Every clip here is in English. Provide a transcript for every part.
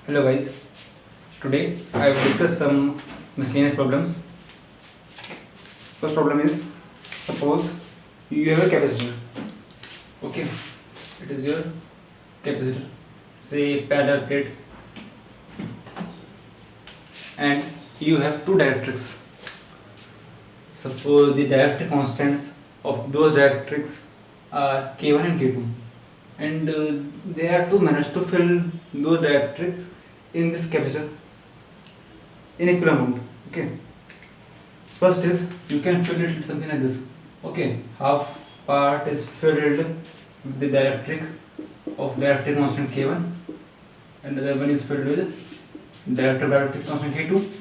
Hello guys, today I will discuss some miscellaneous problems. First problem is, suppose you have a capacitor. Okay, it is your capacitor, say parallel plate, and you have two dielectrics. Suppose the dielectric constants of those dielectrics are K1 and K2, and there are two manners to fill those dielectrics in this capacitor in equal amount. Okay, first is you can fill it with something like this. Okay, half part is filled with the dielectric of dielectric constant K1, and the other one is filled with dielectric constant K2,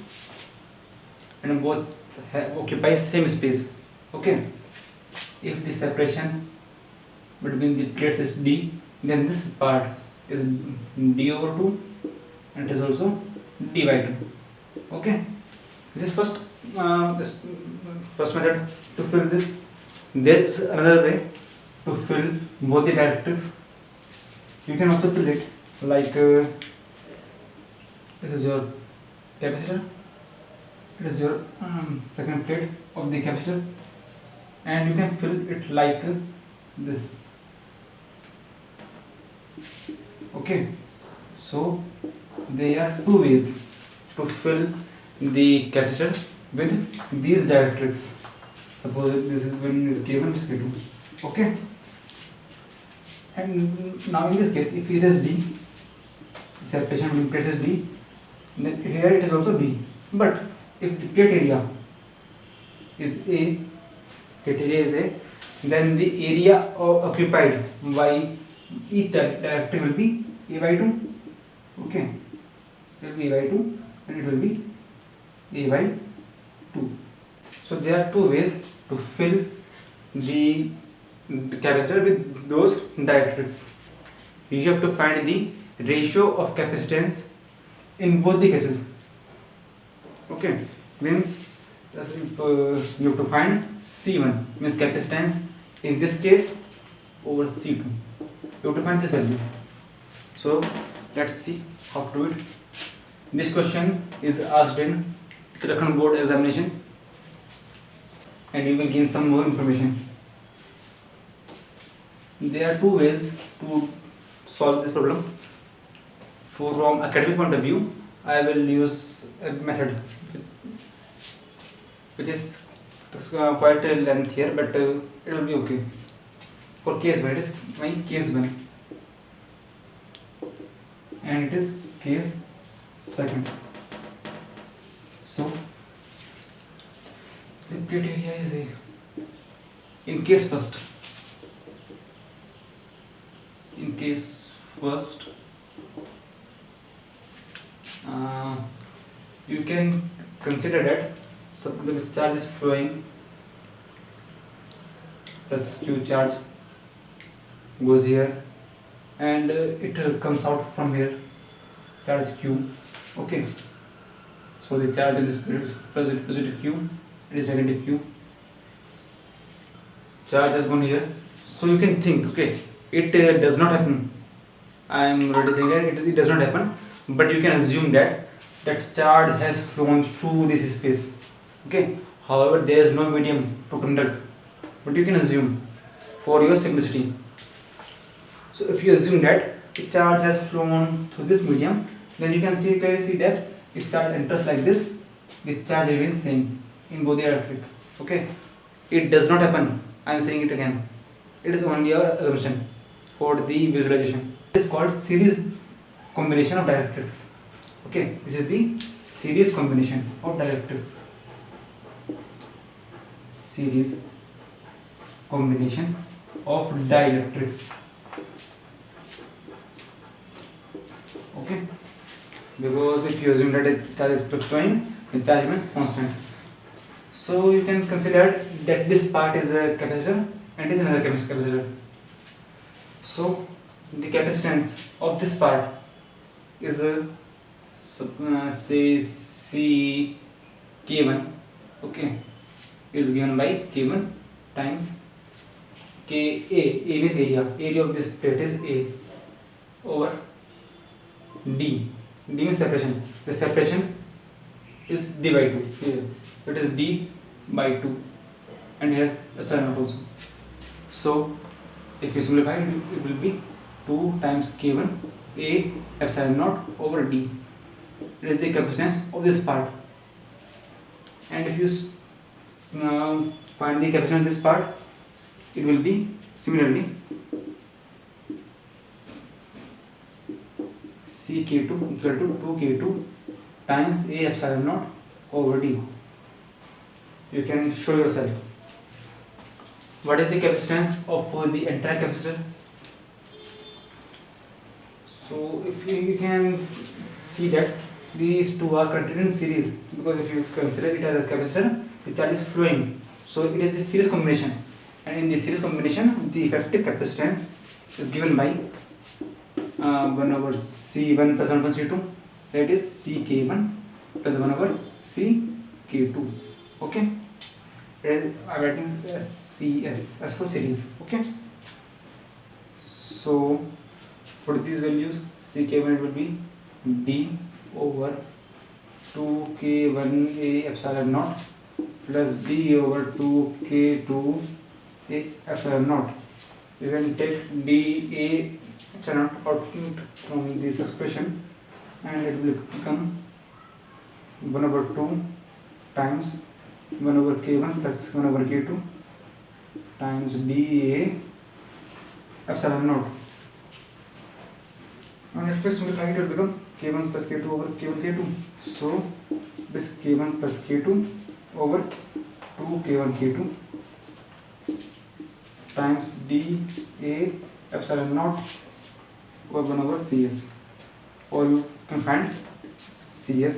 and both occupy same space. Okay, if the separation between the plates is D, then this part is D over 2 and it is also D by 2. Okay, this is first method to fill this. There is another way to fill both the dielectrics. You can also fill it like this is your capacitor, it is your second plate of the capacitor, and you can fill it like this. Okay, so there are two ways to fill the capacitor with these dielectrics. Suppose this is one is K1, this is K2. Okay, and now in this case, if it is D, separation between plates is D, then here it is also D. But if the plate area is A, then the area occupied by each dielectric will be A by 2. Okay, it will be A by 2 and it will be A by 2. So there are two ways to fill the capacitor with those dielectrics. You have to find the ratio of capacitance in both the cases. Okay, means you have to find C1, means capacitance in this case over C2. You have to find this value. So let's see how to do it. This question is asked in Uttarakhand board examination, and you will gain some more information. There are two ways to solve this problem. From academic point of view, I will use a method which is quite a length here, but it will be okay. For case 1, it is my case 1, and it is case 2. So the plate area is A. In case first, you can consider that the charge is flowing, plus Q charge goes here, and it comes out from here, charge Q. Okay, so the charge in this plate is positive Q, it is negative Q. Charge has gone here, so you can think, okay, it does not happen. I am already saying that it does not happen, but you can assume that charge has flown through this space. Okay, however, there is no medium to conduct, but you can assume for your simplicity. So if you assume that the charge has flown through this medium, then you can clearly see that if charge enters like this, the charge remains same in both the electric. Okay, it does not happen. I am saying it again. It is only our assumption for the visualization. It is called series combination of dielectrics. Okay, this is the series combination of dielectrics. Series combination of dielectrics. Okay, because if you assume that the charge is fluctuating, the charge remains constant. So you can consider that this part is a capacitor and is another capacitor. So the capacitance of this part is say C K1. Okay, is given by K1 times Ka. A means area of this plate is A over D. D means separation. The separation is d by 2 here. It is d by 2 and here epsilon naught also. So if you simplify it will be 2 times k1 a epsilon naught over d. It is the capacitance of this part. And if you find the capacitance of this part, it will be similarly Ck2 equal to 2k2 times a epsilon naught over d. You can show yourself. What is the capacitance of the entire capacitor? So if you can see that these two are connected in series, because if you consider it as a capacitor, the charge is flowing. So it is the series combination, and in the series combination, the effective capacitance is given by 1 over C1 plus 1 over C2, that is CK1 plus 1 over CK2. Okay, I am writing as CS as for series. Okay, so for these values, CK1 it will be D over 2k1a epsilon naught plus d over 2k2 a epsilon naught. You can take dA epsilon naught out from this expression and it will become 1 over 2 times 1 over k1 plus 1 over k2 times dA epsilon naught. And if we simplify it will become k1 plus k2 over k1 k2. So this k1 plus k2 over 2 k1 k2 times dA epsilon naught over 1 over CS, or you can find CS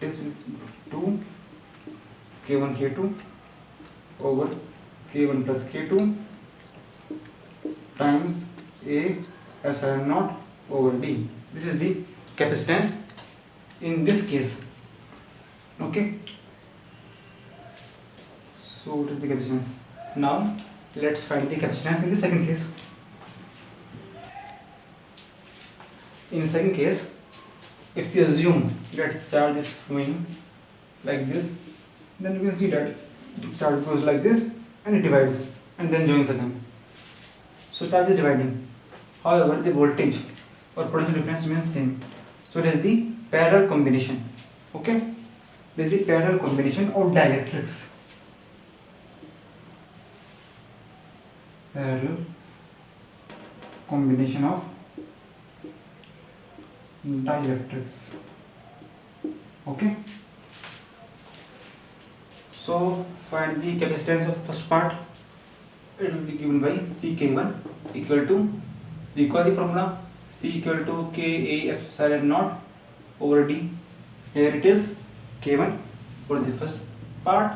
is 2 k1 k2 over k1 plus k2 times A epsilon naught over D. This is the capacitance in this case. Okay, so what is the capacitance? Now let's find the capacitance in the second case. In the second case, if you assume that charge is flowing like this, then you can see that the charge goes like this and it divides and then joins again. So charge is dividing. However, the voltage or potential difference remains same. So it is the parallel combination. Okay, this is the parallel combination of dielectrics. Parallel combination of dielectrics. Okay, so find the capacitance of first part. It will be given by CK1 equal to, recall the formula, C equal to Ka epsilon naught over D. Here it is K1 for the first part.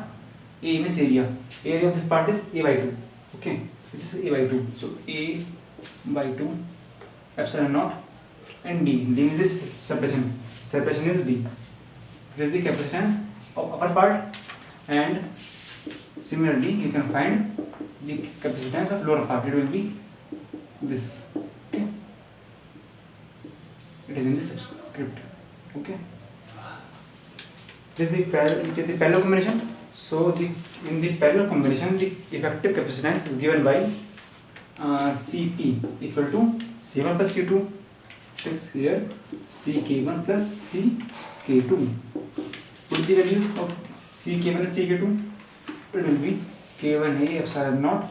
A means area. Area of this part is A by 2. Okay, this is A by 2. So A by 2 epsilon naught and D. D means this separation. Separation is D. This is the capacitance of upper part, and similarly you can find the capacitance of lower part. It will be this. Okay, it is in the subscript. Okay, it is the parallel combination. So in the parallel combination, the effective capacitance is given by Cp equal to C1 plus C2. It is here Ck1 plus Ck2. Put the values of Ck1 and Ck2. It will be K1A epsilon naught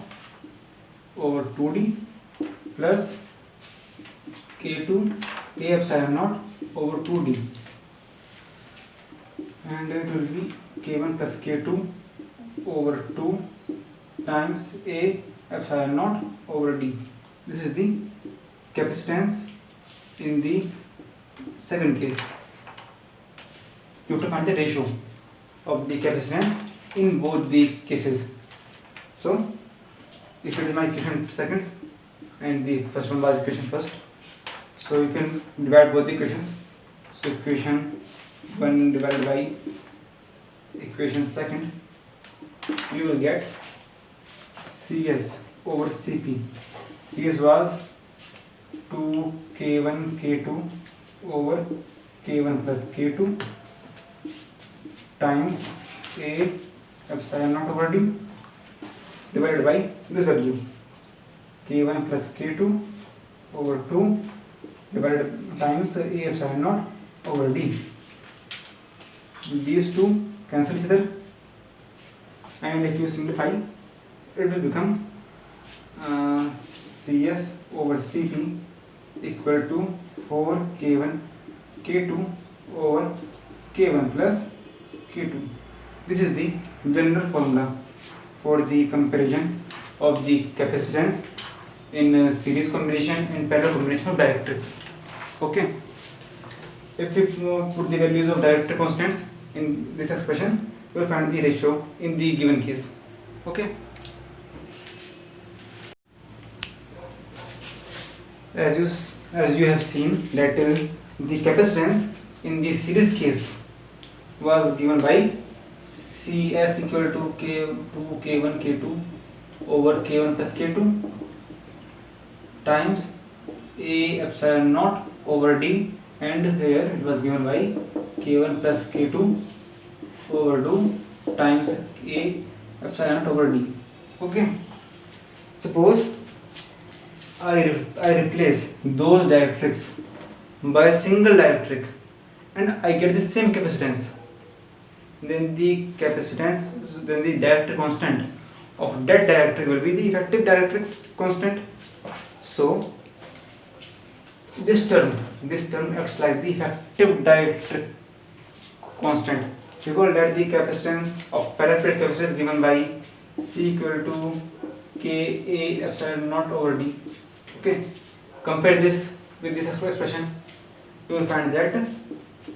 over 2D plus K2 A epsilon naught over 2D, and it will be K1 plus K2 over 2 times A epsilon naught over D. This is the capacitance in the second case. You have to find the ratio of the capacitance in both the cases. So if it is my equation second and the first one was equation first, so you can divide both the equations. So equation 1 divided by equation second, you will get CS over Cp. CS was 2k1 k2 over k1 plus k2 times a epsilon naught over d divided by this value k1 plus k2 over 2 divided times a epsilon naught over d. These two cancel each other, and if you simplify it will become cs over cp equal to 4 k1 k2 over k1 plus k2. This is the general formula for the comparison of the capacitance in series combination and parallel combination of dielectrics. Okay, if we put the values of dielectric constants in this expression, you will find the ratio in the given case. Okay, as you have seen that the capacitance in the series case was given by cs equal to k2 k1 k2 over k1 plus k2 times a epsilon naught over d, and here it was given by k1 plus k2 over 2 times a epsilon naught over d. Okay, suppose I replace those dielectrics by a single dielectric and I get the same capacitance, then the dielectric constant of that dielectric will be the effective dielectric constant. So this term acts like the effective dielectric constant. We call that the capacitance of parallel plate capacitor is given by C equal to K A epsilon naught over D. Okay, compare this with this expression. You will find that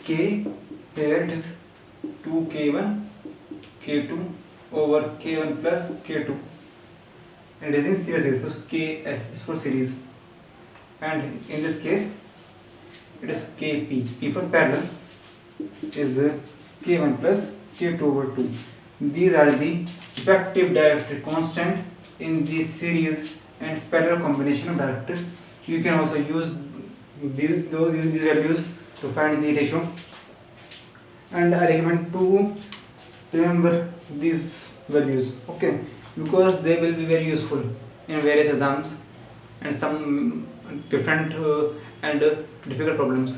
K, here it is 2K1 K2 over K1 plus K2, and it is in series, so K is for series, and in this case it is Kp, P for parallel, is K1 plus K2 over 2. These are the effective dielectric constant in the series and parallel combination of dielectrics. You can also use these values to find the ratio, and I recommend to remember these values, okay, because they will be very useful in various exams and some different and difficult problems.